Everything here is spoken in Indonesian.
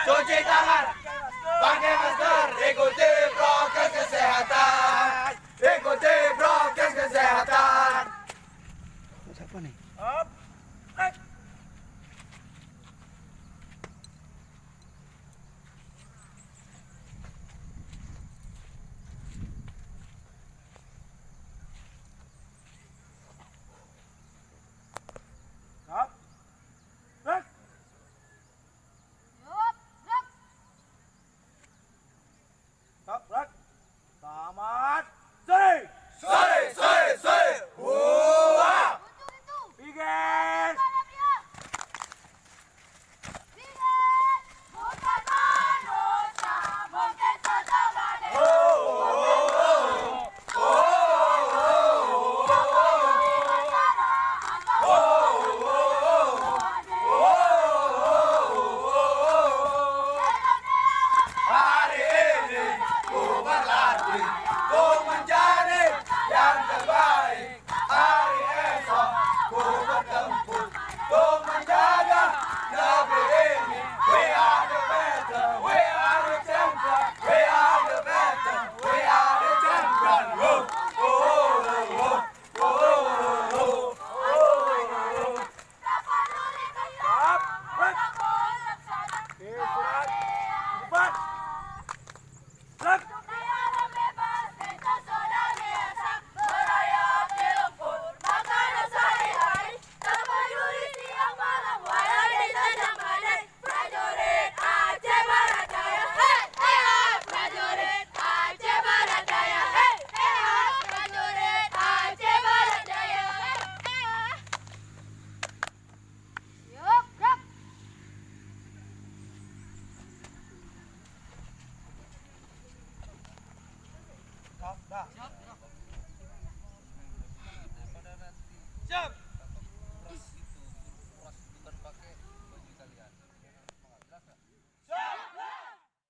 Cuci tangan, pakai masker, ikuti prokes kesehatan. Ikuti prokes kesehatan. Siapa nih? Up. Back. Up. Back. Up. Back. Selamat sore. Sore. Wah. Bikin. Hari ini ku berlatih, ku menjadi yang terbaik. Hari esok ku bertempur, ku menjaga negeri ini. We are the better, we are the champion, we are the better, we are the champion. Woo, woo, woo, woo, woo. Up. Back. Istirahat. Cepat. Back. Dah. Siap.